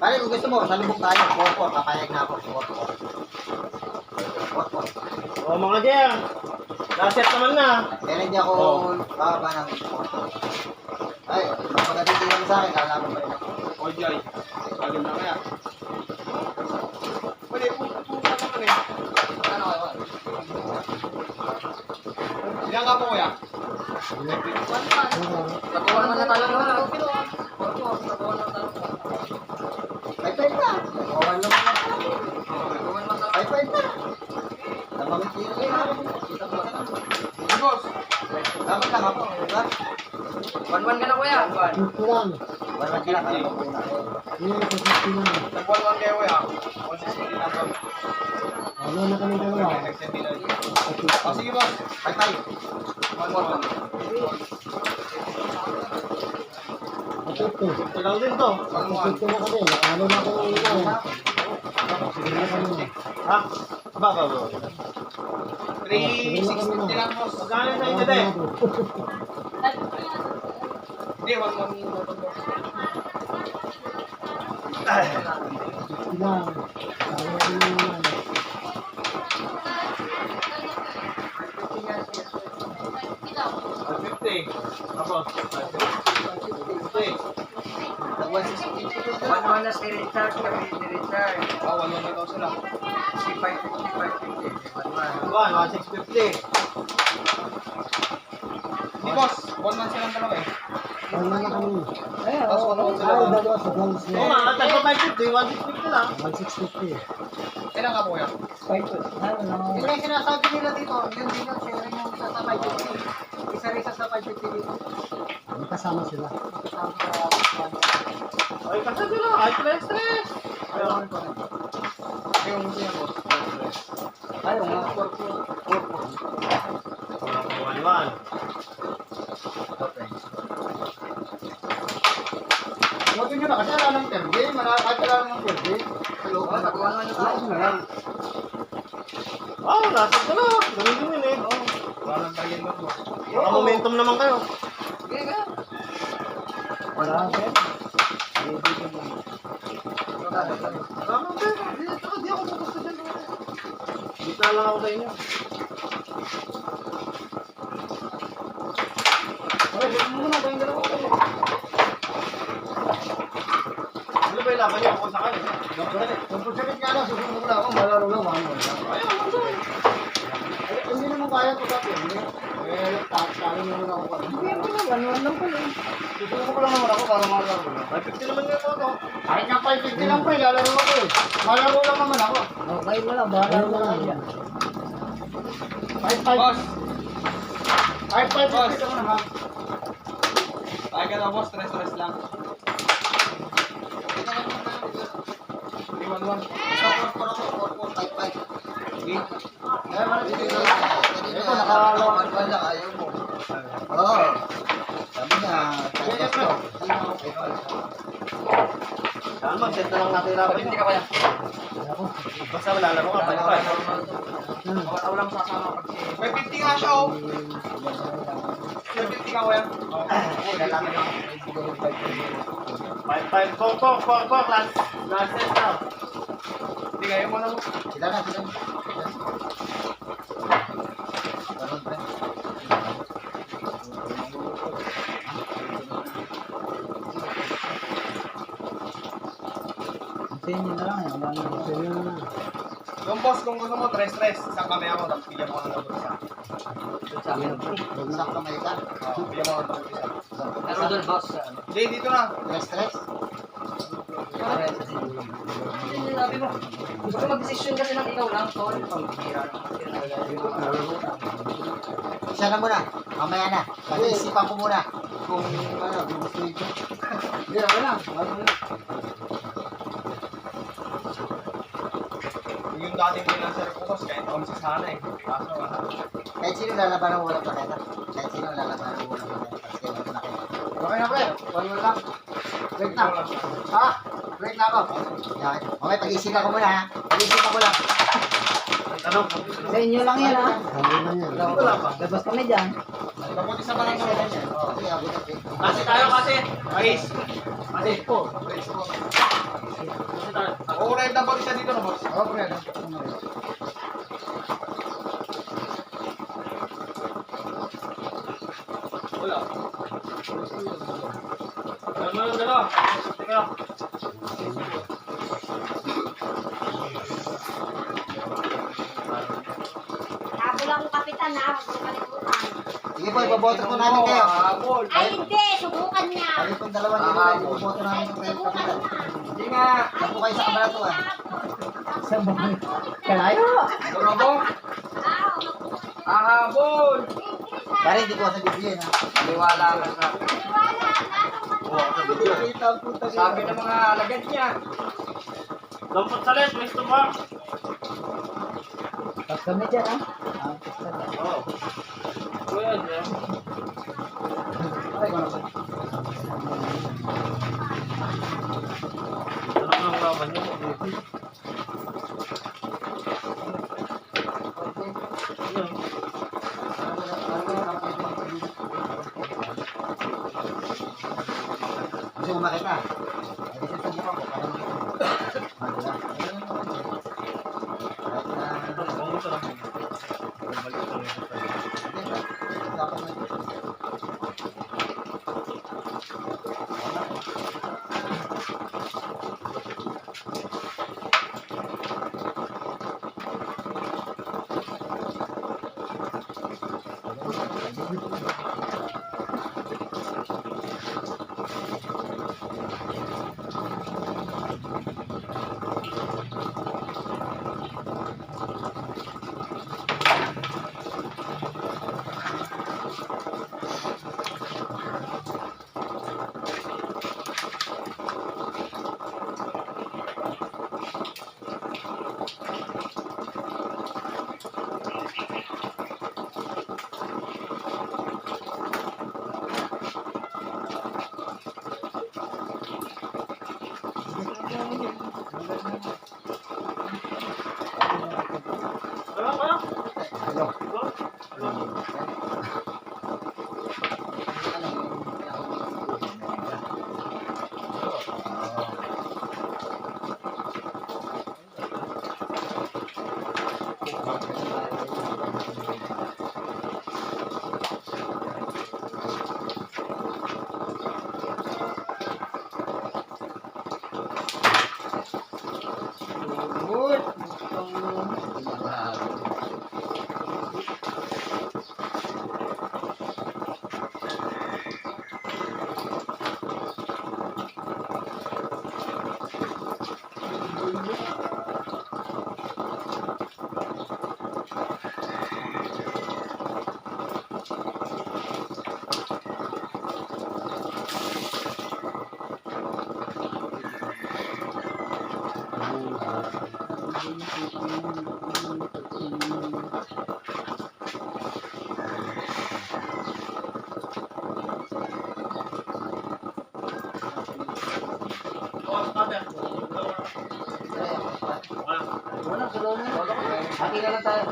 Pare, kung gusto mo, salubog tayo. 4-4, papayag na ako. 4-4. O mga Jer, last set naman na. Kaya hindi ako bababa ng 4-4. Ay, magpagdating naman sa akin, kalaban pa rin ako. O, Jai. Sabi na kaya. Pwede, pupunta naman eh. Ano kayo? Ilan ka po kuya? Taguan mo na tayo naman. 5-5 na. Taguan lang na. 5-5 na. Tamang tiro kayo. Kita ko lang. Boss. Dapat lang ako. Diba? 1-1 ka na kuya. 1-1 ka na. Nag-1-1 kayo kuya. 160 lang po. Ano na kami dalawa? O, sige boss. 5-5. 1-1. Ito. Ito lang din to. Ito na kami. Ano na kami ngayon? Sige na kami. Ha? Ba. 360 lang boss. Magkano sa inyo din? Hindi, 1-1 yung boss. Ilang. Ano na naman. 50. Tapos, 50. 1-1 na si Richard. Kami si Richard. O, 1-1 na daw sila. 55-50. 1-1. 1, 1650. Hindi boss, 1-1 silang dalawa eh. Ano na kami? Tapos 1-1 sila. Ay, dalawa sa goals Oo niya. nga, tagpa 550, 1650 lang. 1650. Ilan ka po kuya? Yun yung sinasabi nila dito. Yun din yung sharing yung isa sa 550. Isa sa 550 dito. May kasama sila. Ay, kasi sila, kahit stress. Ayaw ko rin. Yung gusto niya boss. Ayaw nga. 4-4. Wala pang 1-1. Huwag nyo na kasi wala ng third game. Kahit wala ng third game. Hello. Nag-1-1 na tayo. Oh, nasa ko na. Ganun din yun eh. Wala nang tayo mo boss. Baka momentum naman kayo. Sige ka. Wala ka. Tama ba? Di ako pupusto dyan. Gitna lang ako sa inyo. Okay, huwag mo muna. Tayong dalawa ko. Ano ba yung laban niyo? Ako sa kanin. Kung sakit nga lang, susunod mo lang ako. Malaro lang. Hindi naman kaya ko dati. Talo naman ako. Susunod ko lang naman ako para malaro lang. 550 naman nga ako. Kahit nga 550 lang pa eh, lalaro ako eh. Malaro lang naman ako. Okay mo lang. Bahala mo lang yan. 5-5. Boss, 5-5 ako naman. tayo ka na boss. Stress lang. Hindi, 1-1. 4-4, 5-5. Sige. Eh, wala dito na lang. Ito, nakalawang lang. Ayaw mo. Oo. Sabi niya, kaya ko. Saan mag-set na lang natin laban Hindi niyo. ka kaya. Basta wala lang ako. 5-5. Walang sasama pag si... 550 nga siya oh. 550 ka kuya. Eh, lalaki lang. 5-5. 4-4. Last set na. Hindi kayo mo na mo. Sila na. Ganun pa. Sinyo na lang. Sinyo na lang. Yung boss, kung gusto mo, stress. Isang kamay ako, tapos bigyan mo ka ng double isa. Isang kamay ka. Bigyan mo ka ng double isa. Pero doon boss. Hindi, dito na. Stress. Sabi mo, gusto mag-decision kasi ng ikaw lang, tol. Pambira Isa na muna. Mamaya na. Pag-iisipan ko muna. Kung ano, gusto ko. Hindi, wala. Yung dating freelancer ko, boss, kahit ako sa sana eh. Kaso, Kahit sino lalaban ng walang paketa. Kahit sino lalaban ng walang paketa. Kasi wala na kayo. Okay na, pre. One more lang. Wait na. Ha? Wait na ako. Yan. Okay, pag-iisipan ko muna ha. Pag-iisipan ko lang. Tanong. Sa inyo lang yan ha. Sabi na yan. Wala pa. Labas kami dyan. kapag isa pa lang sa lang yan. Okay, abot na. Kasi tayo kasi. Ayos. Kasi po. Ayos po. Uunahin na boss siya dito na boss. Oo, pre. Wala. Ano, dala. Teka. Habol akong kapitan ha, huwag mo kalimutan. Sige po, iboboto po namin kayo. Habol. Ay hindi, subukan niya. Kami pong dalawa ni Lola, iboboto Ay, namin kayo. subukan niya. Hindi nga. Saan po kayo sa kabalatuan? Saan ba kayo? Kalayo? Durabo. Hahabol. Pare, hindi ko sa bibigyan ha. Liwala ka sa. Kita ang puta niya. Sabi ng mga alagad niya. Dampot sa les, may ba? Pas kami dyan, ha? Oo. Kuya, dyan. Ay, wala po. Ano ang laban niya? Gusto mo makita? Ay, sa mukha ko, para makita. Ito, kung gusto lang. Balik ko lang ito sa'yo. Wala, sulaw na. Hati na lang tayo.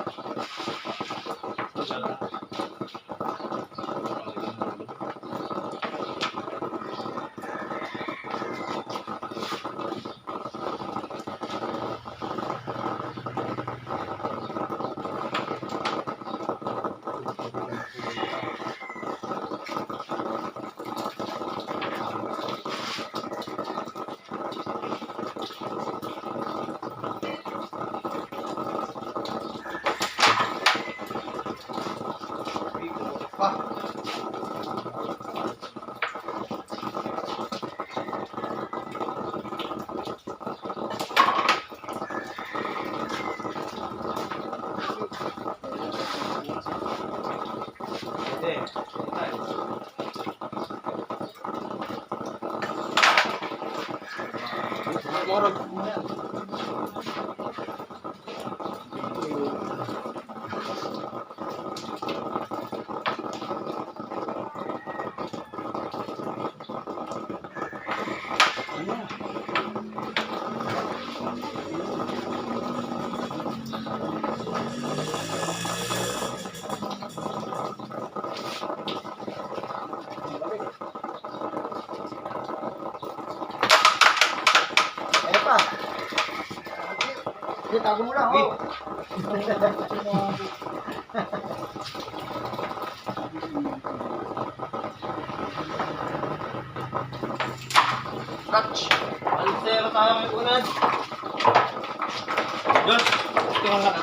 Ano pa? Hindi, tago mo lang. Oh. Catch! Alisero tayo ngayon unad. Diyos! Tingnan lang.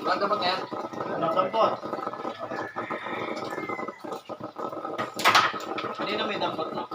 Wala dapat yan. Dampot. Kanina may dampot na.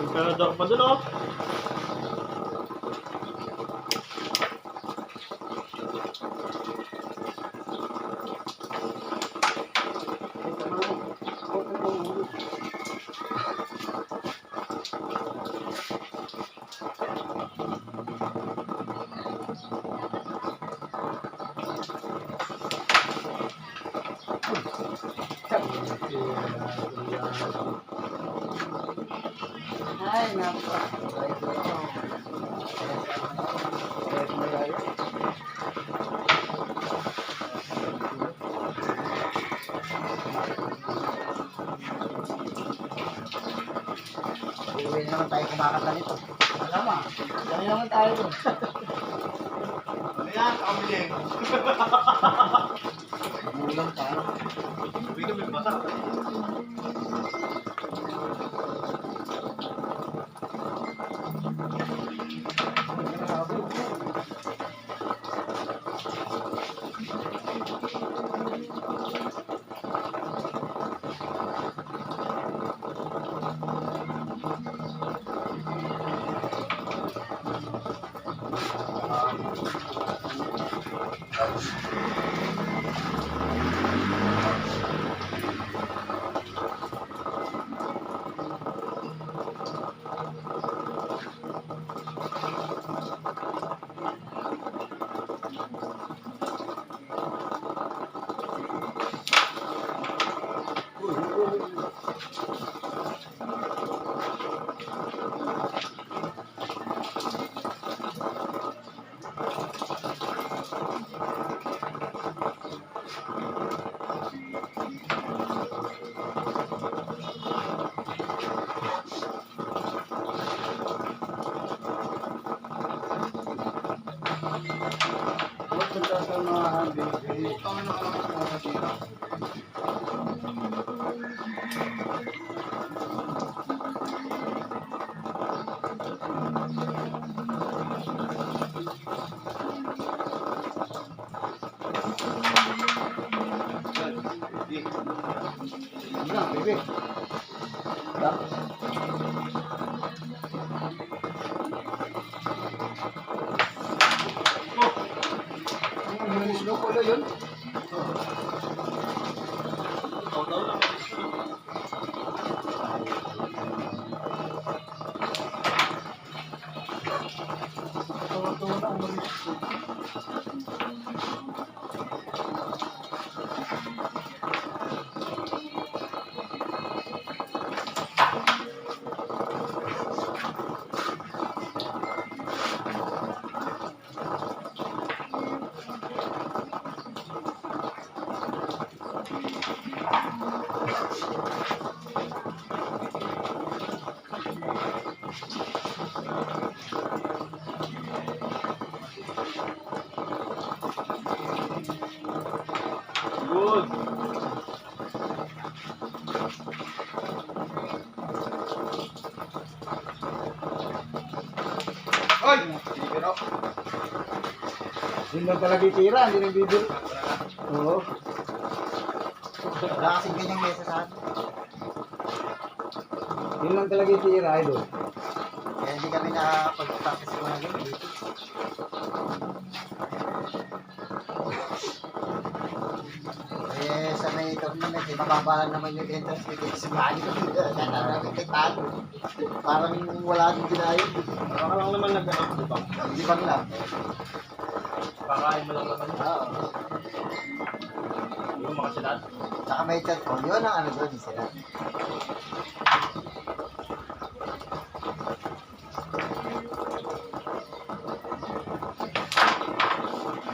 Emperador pa dun oh. Ay, naku. Uwi na naman tayo kumakanta nito. Alam mo, dami naman tayo dun. Ano yan? Kamiling. Mulang tayo. Hindi kami basa. Huwag punta sa mga handi. Ano na, baby? Ang manis mo pala yun. Taw-taw lang. Tawa-tawa na ang manis ko. Yun lang talaga itira, hindi nang bibili. Oo. Wala kasing ganyang mesa sa atin. Yun lang talaga itira, idol. Kaya hindi kami nakapag-practice ko na ganun dito. Eh, sa may tournament, eh, mababa lang naman yung entrance ticket. Sumali ko dito. Kaya namin kay Tago. Parang wala akong ginayod. Baka lang naman nag-anak, di ba? Hindi bang lang. Pakain mo lang naman. Oo. Hindi mo makasilat. Tsaka may chat ko. Yun ang ano doon sila.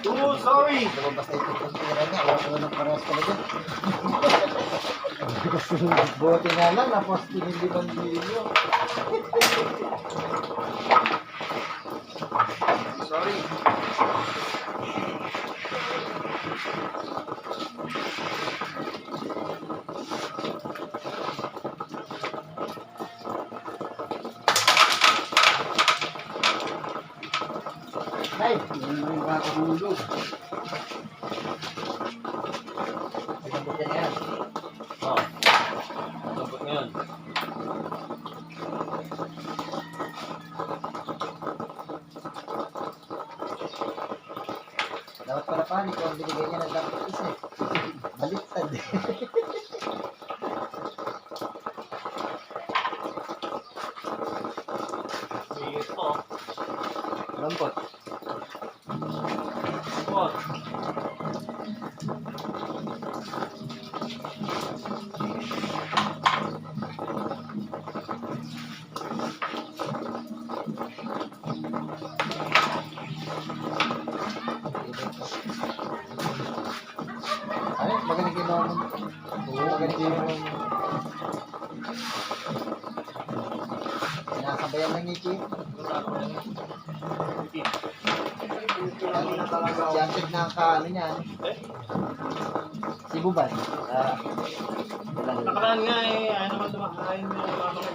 Oh, sorry! Lumabas na yung tira niya. Wala ko ng parehas talaga. Buti nga lang, napos pinilibang video. Sorry. Ay, yun lang yung bata ng ulo. Sinabot yan yan. Oh. Lambot ngayon. Dapat pala pa, ito ang binigay niya ng dapat isa eh. Baliktad eh. Sige po. Lambot. Spot. Ano? Magaling ginawa mo. Oo, magaling ginawa mo. Sinasabayan ng ngiti. Si Antig na ang kaano niyan. Si Buban. Nakaraan nga eh, ayaw naman tumakain yung mama ko.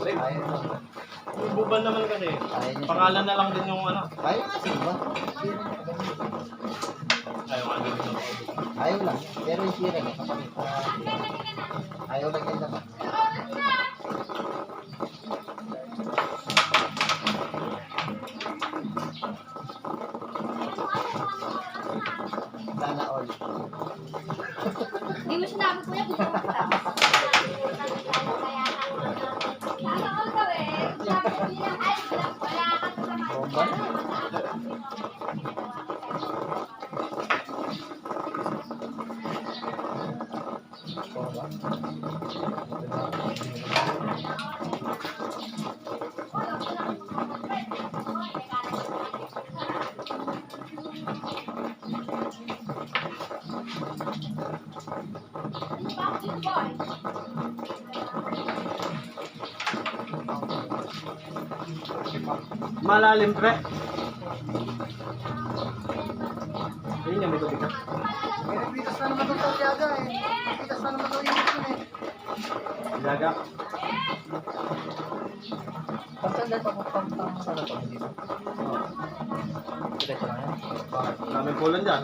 Ayaw na. Yung buban naman kasi. Ayaw niya. Pangalan na lang din yung ano. Ayaw nga si Buban. Ayaw nga din yung Ayaw lang. Pero yung sira niya. Kapag ayaw lang yan naman. Sana all. Hindi mo sinabi ko yan, gusto ko kita. Sana all gawin. Sabi ko nilang, ay, wala ka sa mga. Bomba na. Malalim pre. Ayun yung may tubig ka. May nagpitas na naman ito siyaga eh. Nagpitas na naman ito yung ito eh. Ilaga. Pagkanda pa kung sana to dito. Diretso lang yan. Daming pulan dyan.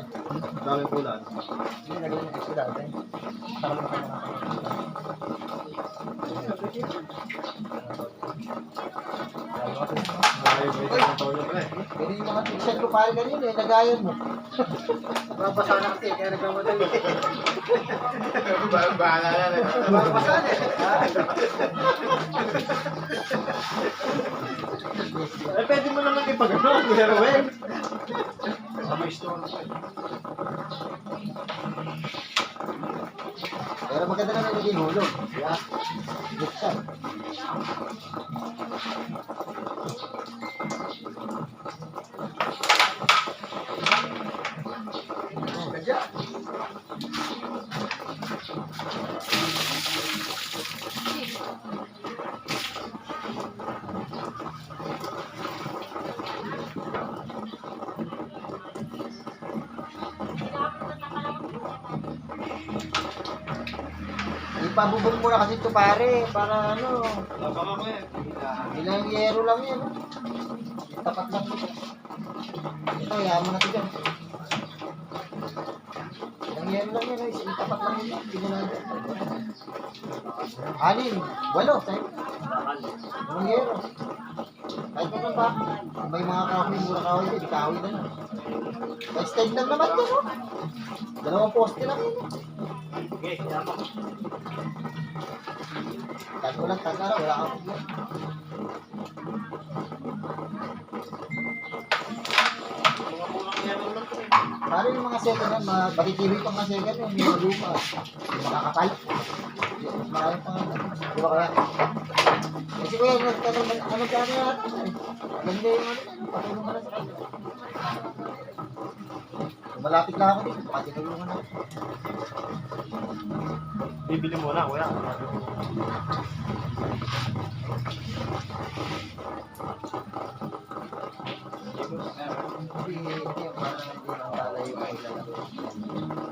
Daming pulan. Hindi, nagawin ng extra dati. Para Ay, may isang taon na pre. Ganun yung mga t-shirt ko pare ganyan eh, nagayan mo. Babasa na kasi, kaya nagmamadali. Bahala na rin. Babasa na eh. Eh, pwede mo naman ipagano, Kuya Ruel. Sa may store. Pero maganda naman naging hulog. Yeah. Buksan. Ipabubog mo na kasi ito pare, para ano, Wala pa nga kuya. ilang yero lang yan. Tapat lang ito. Ito, yaman na ito dyan. Ilang yero lang yan, tapat lang ito. Tingnan na ito. 6, 8, sa'yo. Ilang yero. Kahit ano ba, may mga kahoy, mura kahoy din, kahoy na lang. Extend lang naman din, oh. 2 poste lang yun. Okay, kaya pa. Tago lang, taga, wala kang problema. Mga murang yero lang to eh. Para yung mga second hand, mga bakikiwi pang mga second hand, yung mga luma, yung mga kapal. Marami pang ano. Di ba kaya? Kasi kuya, nagtanong, ano kaya natin? Alam niya yung ano, patulong ka na sa kanya. Malapit lang ako dito, baka tinulungan ako. Bibili mo na kuya. Hindi, parang hindi lang pala yung kailangan.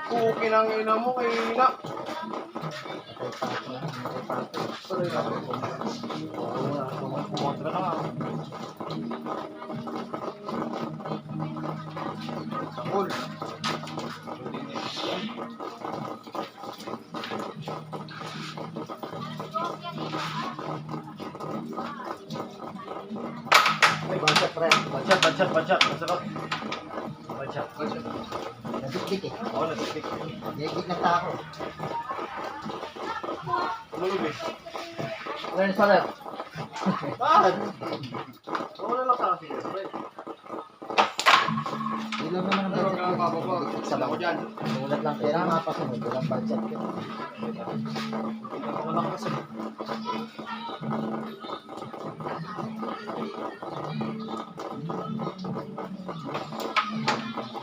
Kukin ang ina mo kay ina. Kumontra ka nga. Sakol. Bansat, pre. Bansat. Masarap. Bansat. Nabikbik eh. Oo, nagkikik. Nagigit ng tako. Tulog eh. Ngayon sa left. Bakit? Wala lang sa akin. Ilan naman ang budget ko? Sa Ako dyan. Ulat lang pera, mga pasunod. Walang budget ko. Wala ka sa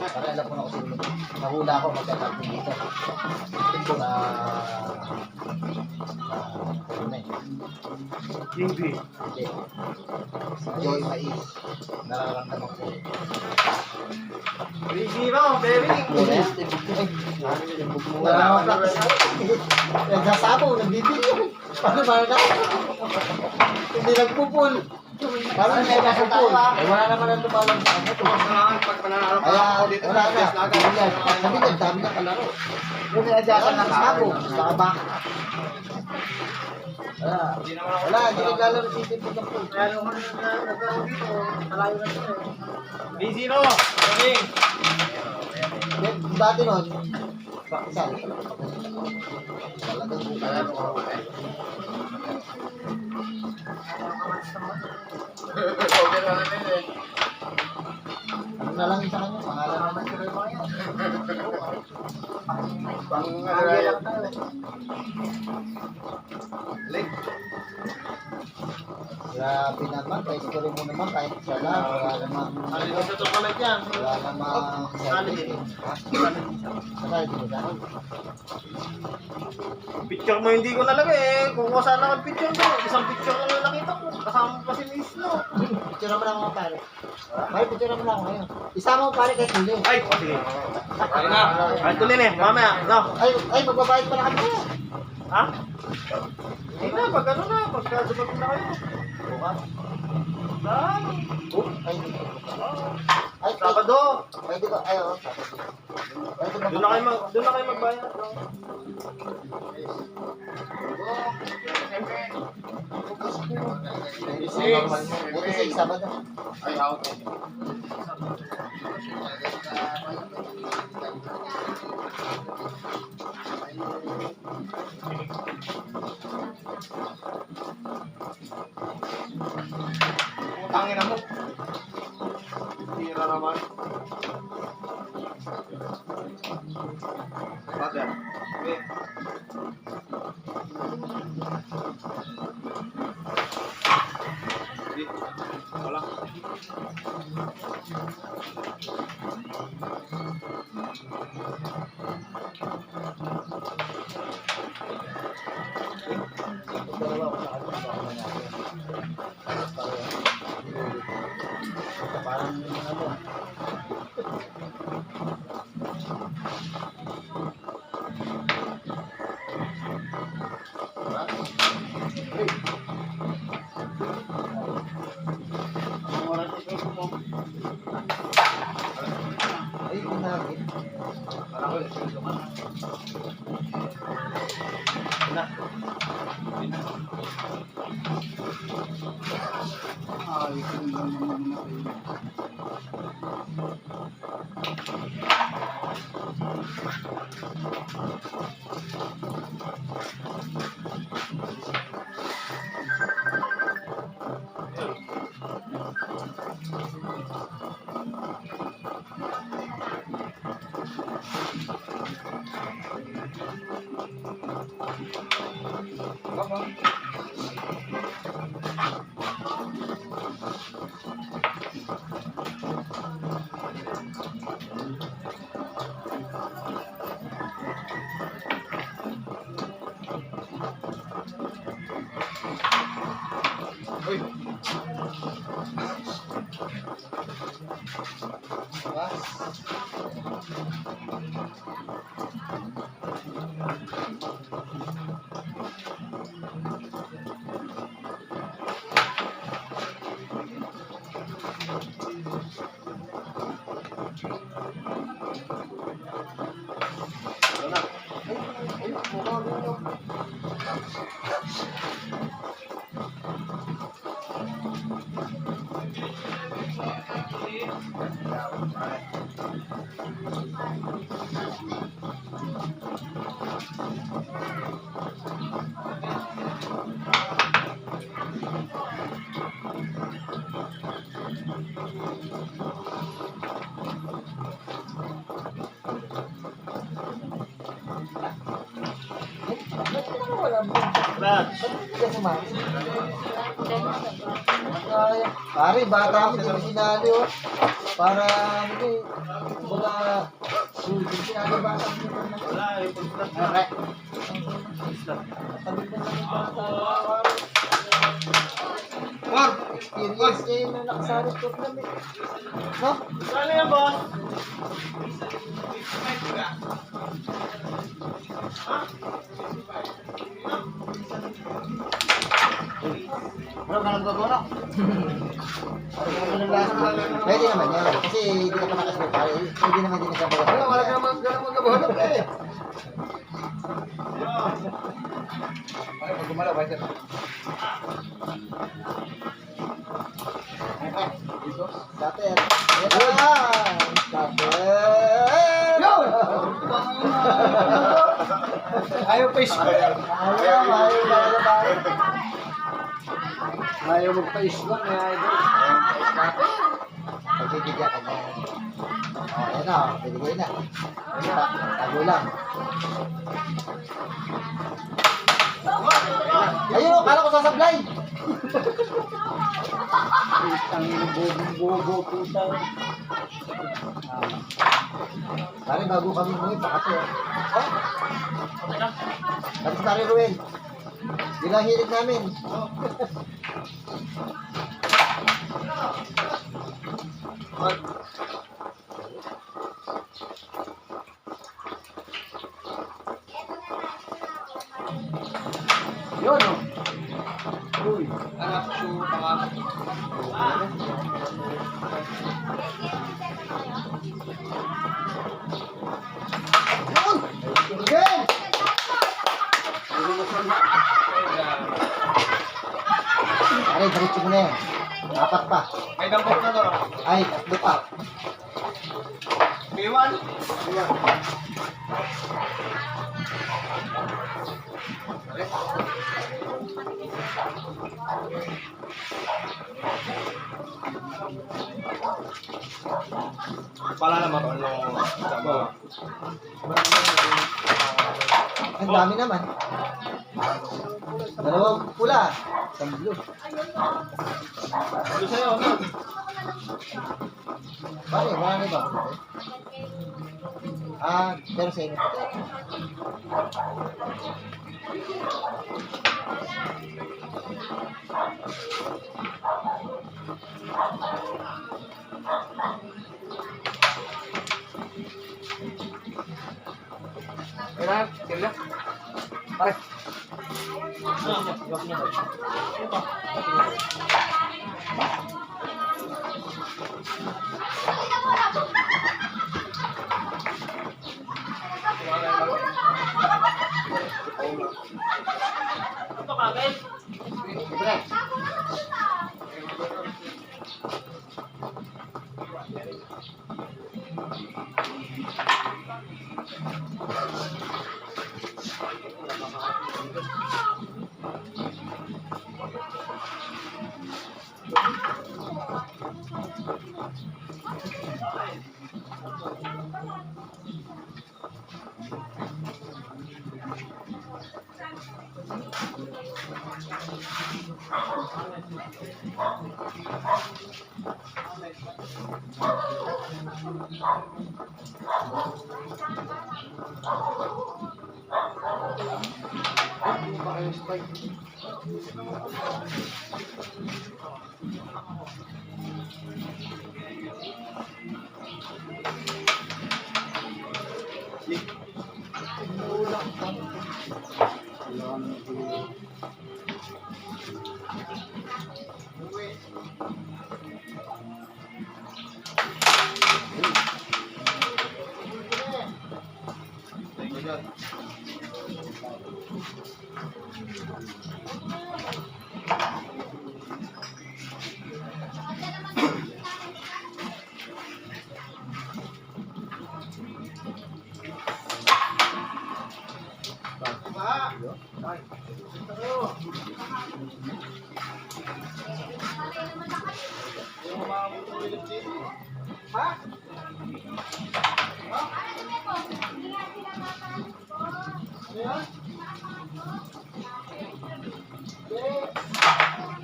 Para alam ko na kasi nahula ako magkatapos dito. Ito na ano na eh. Hindi. Hindi. Joy Mais. Nararamdaman ko. Busy ba, baby? Wala na nagsasabaw, nagbibigay. Paano ba na? Hindi nagpupul. Parang may nagpupul. Wala naman ang lumalang sa ano. Pag pananalo ka Kaya ako dito wala sa na. best laga. Sabi niya, dami na kalaro. Kung pinadyasan ng sabaw, nakabak. Wala, hindi naglalaro si Tito ng pool. Kaya nung nagkaroon dito, malayo na ito eh. Busy no? Baby. Dati nun, pakisal. Talagang kalaro ko. Ano na lang sa kanya, pangalan naman ko rin mga yan. Pangalan lang tayo. Grabe naman, kahit ito rin mo naman, kahit isa lang, wala namang, Ano sa chocolate yan? wala namang service eh. Ha? Saka dito sa akin. Picture mo hindi ko nalagay eh. Kung ko sana ang picture mo, isang picture lang yung nakita ko. Kasama pa si Miss no. Picture naman ako mga pare. Pare, picture naman ako ngayon. Isama mo pare kahit hindi. Ay, oh, sige. Ay na. Ay, tuloy na eh. Mamaya. No. Ay, magbabayad pala kami. Ha? Hindi na, pag ano na, pagka dumating na kayo. Bukas. Ah, Ay, dito. Ay, Sabado. pwede ba? Ay, oo. Pwede ba? Doon na kayo magbayad. No? Buti sa Sabado. Ay, ako. Putangin mo. Tira naman. Brother. Okay. Dalawa ko sa kanya, baka mangyari. Parang ano. Ay, pinagin. Parang ko, ito ka na. Wala. Ay, kung lang naman natin. Uy, Brad. Pare, bata mo, hindi mo sinali, oh. Para, ano eh, kumbaga, sinali bata mo. Wala, eh, pag-slap na. Okay. Slap. Tabi na lang yung bata. War! Experience niya yung nakasarap ko namin. No? Saan yan, boss? Bro, ka nagbabono? Pwede naman yan. Kasi hindi ka pa nakasunod. Hindi naman din nagbabono. Wala ka naman magkabuhanap eh. Ay, pag gumalaw, ay ka. Stopper. Ayan! Stopper! Ayaw pa iskwela. Ayaw magpa-iskwela na idol. Pagbibigyan ka na. Ayan na, binigay na. Tago lang. Ayun, kala ko sasablay. Ang bobo puta. Pare, bago kami mo pakato. Tapos pare Ruel. Yun ang hilig namin. Yun o. Uy. Anak, shoe, pangalan. Yun! Again! Pare, diretso mo na yan. Apat pa. May dampot na to. Ay, tatlo pa. Iwan. Pala naman ano, sama. Ang dami naman. Dalawang pula. Isang blue. Ano sa'yo? Ano? Pare, wala na ba? Pero sa inyo. Kailangan, kailangan. Pare. Iwak niya. Ito kagad. Libre.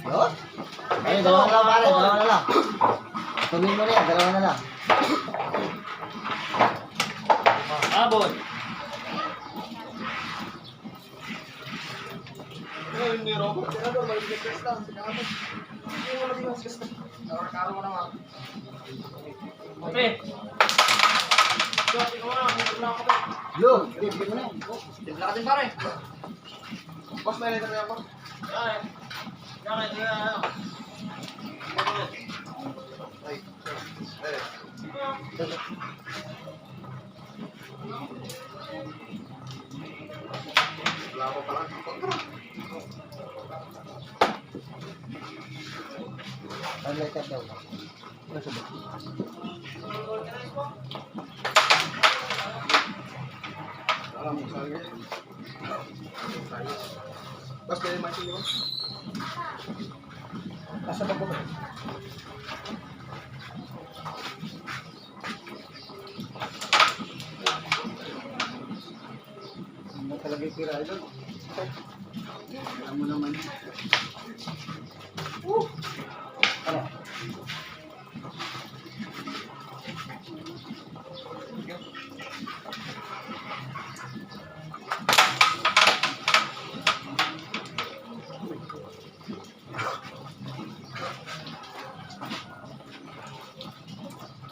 Yun. Ay, dalawa na lang pare, dalawa na lang. Tuloy mo na yan, dalawa na lang. Abot. Ngayon ni Robert. Kape. Ikaw na. Ikaw na ako. Blue, bibigyan mo na yan. Tigla ka din pare. Boss, may letter na ako. Yan. Yan. Yan. Ay. Wala ko pala. Ang letter daw. Alam mo sa'yo. Boss, may machine mo? Nasa babo ko. Ano talaga yung tira doon? Alam mo naman. Ano?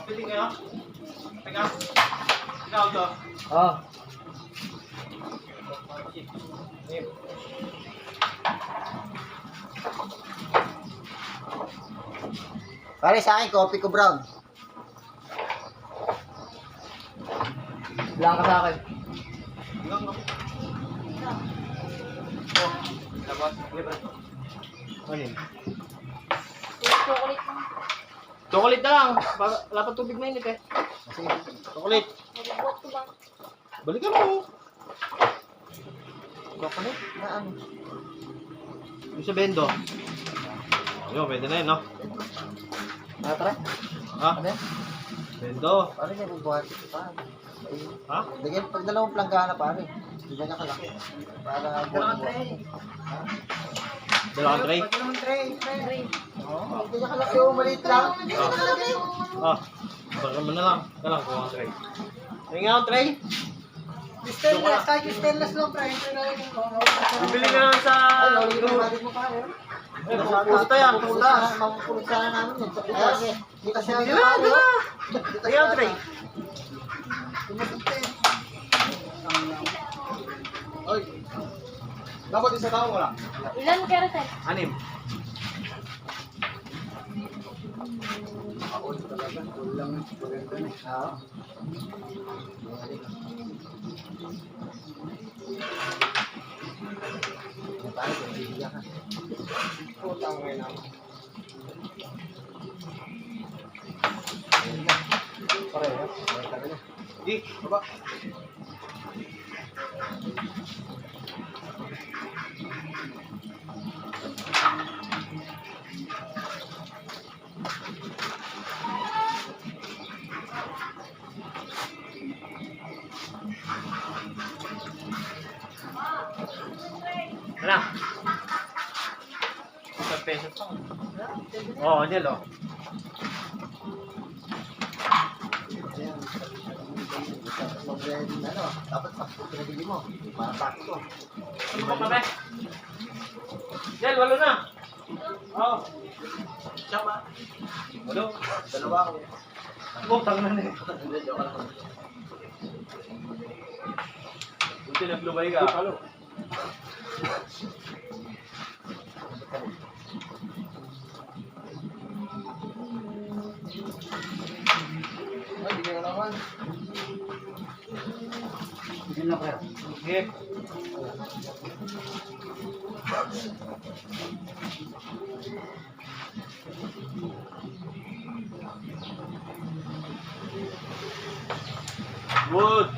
Pwede kayo? Teka. Ikaw, Jo. Oh. Pare sa akin, coffee ko brown. Bilang ka sa akin. Hanggang ako. Labas. Libre. Ano yun? Chocolate lang. Chocolate na lang. Wala pa tubig mainit eh. Chocolate. Magbubuhat ko ba? Balikan mo. Chocolate? Na ano? Yung sa bendo. Ayun, pwede na yun, no? Ah, tara. Ha? Ano yan? Bendo. Paano niya bubuhat? Ha? Lagyan, pag dalawang plangga na pare. Hindi niya kalaki. Para buhat-buhat. Dalawang tray. Oo, hindi niya kalaki. Oh, maliit lang. Hindi niya kalaki. Ah. Baka mo na lang. Kalang kuha ang tray. Tingin nga ang tray. Stainless, kahit yung stainless lang, pre. Bibili ka lang sa... Ay, nahuli ko yung matik mo pare. Pusta yan, pusta. Mapupulot sana namin yun. Kasi, kita siya. Dila, dila. Tingin ang tray. Oy. Dapat isa tao wala. Ilan carrot eh? 6. Oo. Yung pare, kung bibigyan ka. Putang ngayon naman. Pareho. Pareho talaga. Di. Baba. Ano? 1 peso pa. Oo, Angel, oh. Ano, dapat sakto pinabili mo. Para sakto. Ano pa kami? Angel, 8 na. Oo. Sama. 8. Dalawa ako. Butang na na eh. Buti naglubay ka. Ay, di ka naman. Hindi na pare. Sige. Good.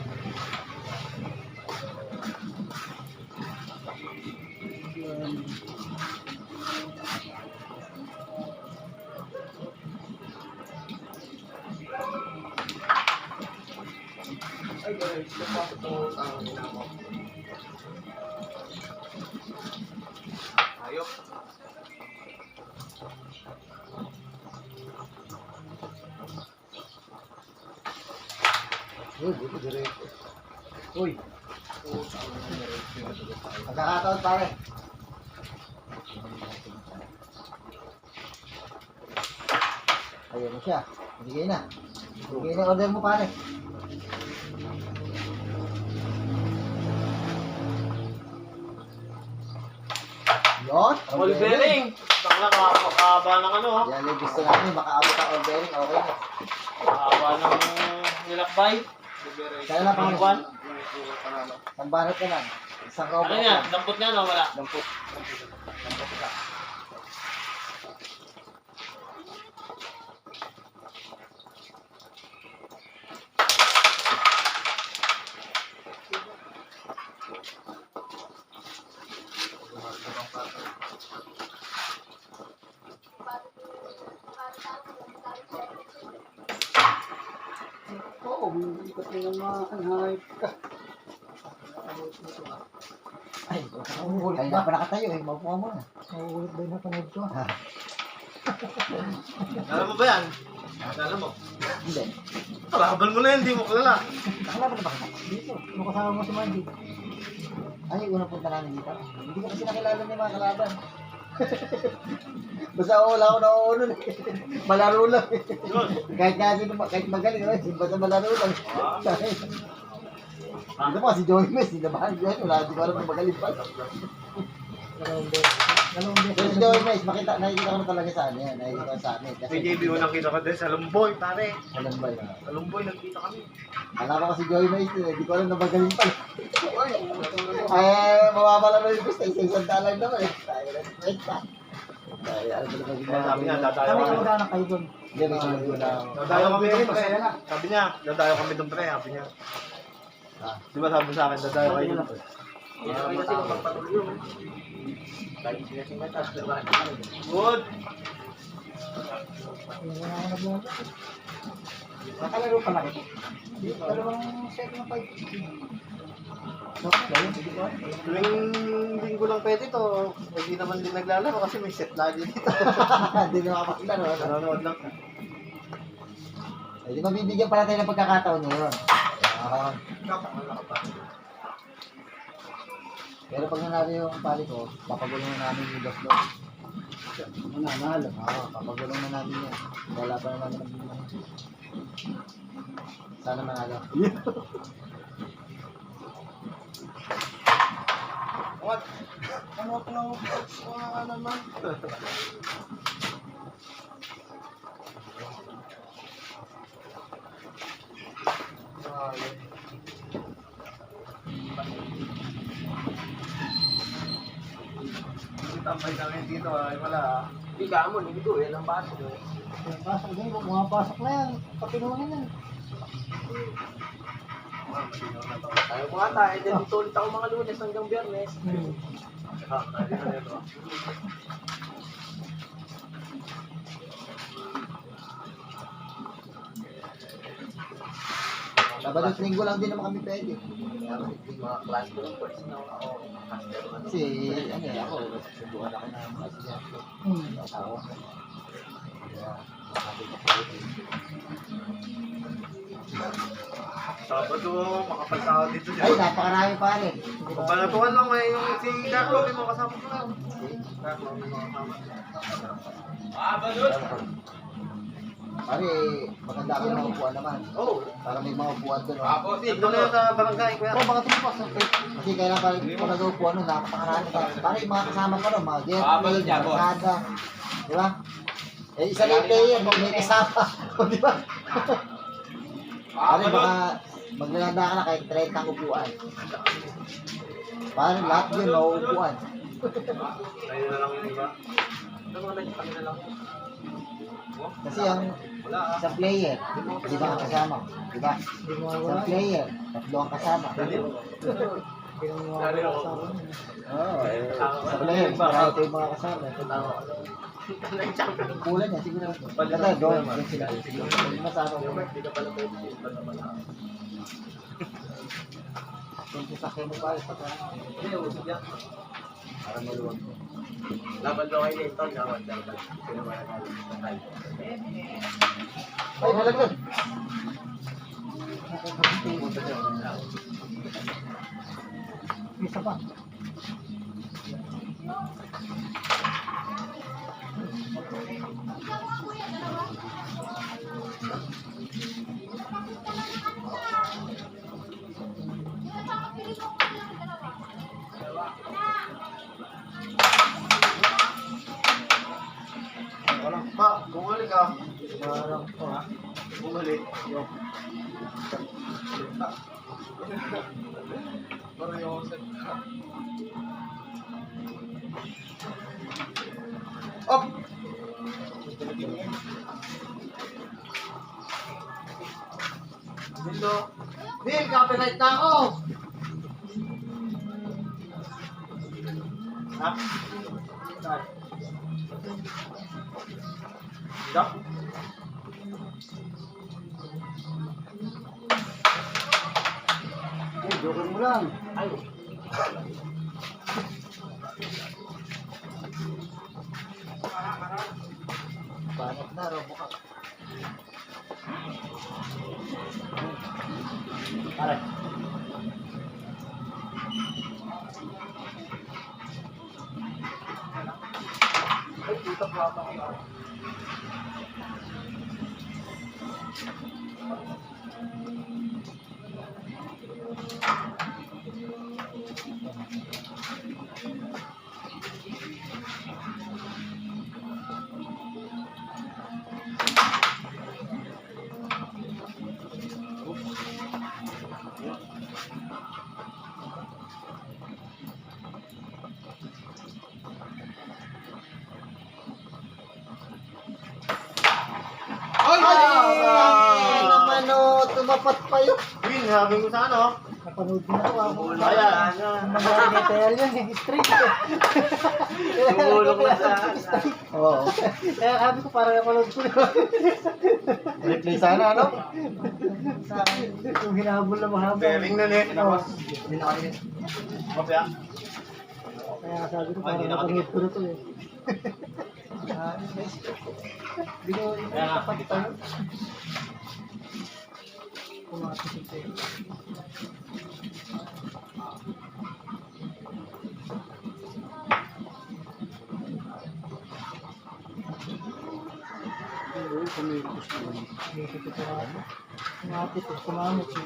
Ay, guys. Ito po ang ina mo. Ayok. Uy, buti diretso. Uy. Pagkakataon pare. Ayun na siya. Bigay na. Bigay na order mo pare. Yun. Ball bearing. Tangla kakaba ng ano. Yan yung gusto namin. Makaabot ang ordering. Okay na. Kakaba ng nilakbay. Kaya na pang Pangkuan. Pambarot ka lang. Isang robot Ano yan? Dampot nga no? Wala. Dampot. Dampot ka. Oo, ikot na yung mga hype ka. Ay, kaya na pa nakatayo eh. Maupo ka muna. Nauulit ba yung napanood ko? Alam mo ba yan? Alam mo. Hindi. Kalaban mo na yan. Hindi mo kilala. Nakalaban na ba kita? Dito, nung kasama mo si Mandy. Ay, yung unang punta namin dito. Hindi ko kasi nakilala ng mga kalaban. Basta wala ako nauunan eh. Malaro lang eh. Yun. Kahit nga sino, kahit magaling, basta malaro lang. Dito pa si Joey Mes, hindi naman yun. Wala, di ko alam kung magaling pa. Dalawang beses. Pero si Joey Mes, nakikita ko na talaga sa ano yan. Nakikita ko sa amin. Kasi, May JB ko nakita ko din sa Lumboy, pare. alam ba yun? Sa Lumboy, nagkita kami. Alam ko si Joey Mes, hindi ko alam na magaling pa. Ay, mawawala na yung gusto. Isa-isang dalang naman eh. Tayo na, kwenta. Ay, ano ba naman Kaya sabi niya, dadayo Kami kami. kamag-anak kayo doon. Hindi, may sunod ko na. Dadayo kami doon, pre. Masaya na. Sabi niya, dadayo kami doon, pre. Sabi niya. Ah. Di ba sabi sa akin, dadayo kayo doon, pre. Hindi kasi magpapatuloy yun. Kahit sinasingat at labahan ka rin. Good. Nakalaro pa lang. Dalawang set ng 5. Tuwing linggo lang pwede to. Hindi naman din naglalaro kasi may set lagi dito. Hindi na makapaglaro. Nanonood lang. Di mabibigyan pala tayo ng pagkakataon ngayon. Pero pag nanalo yung pali ko, papagulong na namin yung Los Los. Mananalo. Oo, papagulong na namin yan. Wala pa naman naman. Sana manalo. What? Ano ko lang mga naman? Tambay kami dito ay wala ah. Hindi ka mo, hindi ko. Yan ang baso. Pasok din, mga pasok na yan. Pakinunin yan. Ayaw ko nga tayo. Dito ulit ako mga Lunes hanggang Biyernes. Sabado at linggo lang din naman kami pwede. Mga klase ko lang po. Ako. Kasi, ano eh, ako, subukan ako ng mga estudyante. Asawa. Kaya, sabi ko pwede. Sabado, makapagtao dito Ay, dyan. napakarami pa rin. Palatuan lang may yung si Carlo, may mga kasama ko lang. Carlo, may mga kasama. Pare, maganda ka ng upuan naman. Oh, Para may mga upuan doon. Dito na yun sa barangay, kuya. Pero baka tumpas. Kasi kailan pare, kung nag-upuan nun, napakarami pa. Pare, yung mga kasama pa nun, mga get play, mga kada. Di ba? Eh, isa lang yung player, kung may kasama. Di ba? Pare, baka maglalanda ka na kahit 30 ang upuan. Pare, lahat yun, mauupuan. ayun na lang yung iba. Ano mga kami na lang. Kasi ang Wala ah. isang player, di ba ang kasama? Di ba? Isang player, tatlo ang kasama. Oo, sa player, marami tayong mga kasama. Kulan niya, siguro. Kata, doon sila. Hindi masama ko. Hindi ka pala pwede. Iba naman ako. Kung sasakyan mo pa, pagka Hindi, usap yan. para maluwag mo. Laban daw kay Linton. Laban daw. Sino ba yan? Ay, malaglag. Isa pa. Walang pa. Bumalik ka. Parang to, ha? Bumalik. Pero yung set. Up! Dito. Bill, copyright na ako! Ha? Dap? Joker mo lang. Ay, Banat na, robo ka. Pare. ay, puta pa ako. Ay! Naman o, tumapat pa yun. Win, sabi ko sa ano? Napanood mo na ito. Ayan. Nangyari yan eh. Straight. Tumulong na sa... Oo. Kaya sabi ko parang napanood ko na. Replay sana, ano? Sa akin, yung hinabol na mahaba. Bearing na net. Oo. Hindi na kami. Kopya. Kaya sabi ko parang napanood ko na ito eh. Hindi ko Kaya nga. ipapakita yun. Kumakasip eh. Kumapit eh, kumamit eh.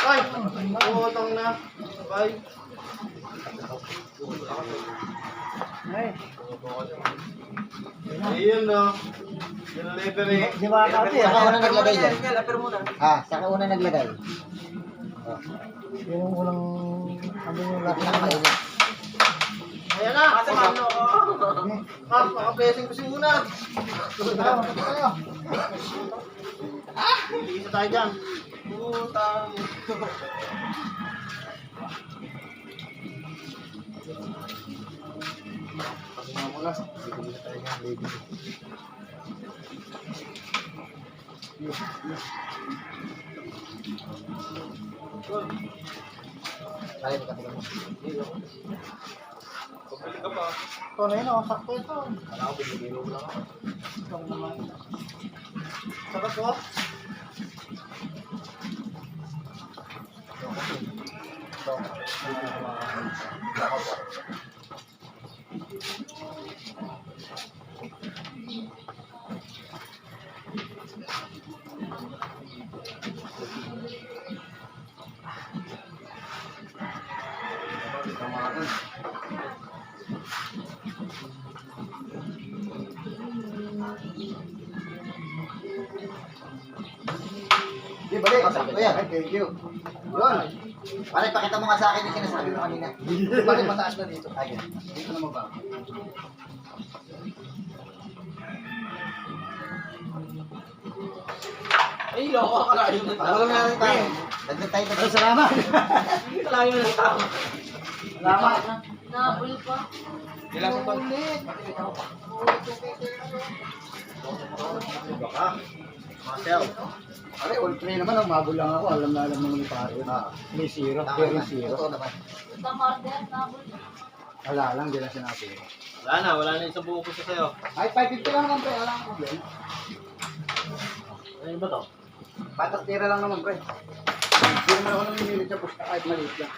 Ay! Putang na. Bye. Ay, Ayun no. Yung lever eh. di ba ate? Saka una naglagay dyan. Lapir muna. Ah, saka una naglagay. Oh, Yun yung unang, ano yung laki na pinakamainit. Ayan na. Ano ko? Maka-blessing ko si Una. Isa tayo dyan. Putang. Pagkama mo na, bibili na tayo ng lady. Kaya di ka mo. Pabili ka pa. ito na yun, sakto ito. Kala ko binibiro mo lang ako. Ito naman. Sabat ko. Di balik. Ayan, thank you. Yun. Pare, pakita mo nga sa akin yung sinasabi mo kanina. Pare, mataas na dito. Ayan. Dito na mababa. Ay, loko ka lang. Ano na natin tayo? Dagdag tayo dagdag. Salamat! Kalayo na ng tao. Salamat! Nabul pa. Ilang sa ton? Baka. Marcel. Pare, all play naman. Ang mabul lang ako. Alam na alam naman ni pare. May zero. Pero zero. Totoo naman. Itang order, nabul. Wala lang, di lang sinabi. Wala na isang buo ko sa sayo. Ay, 550 lang naman, pre. Wala akong problema. Ano ba to? Patas tira lang naman, pre. Hindi naman ako namimilit sa pusta kahit maliit lang.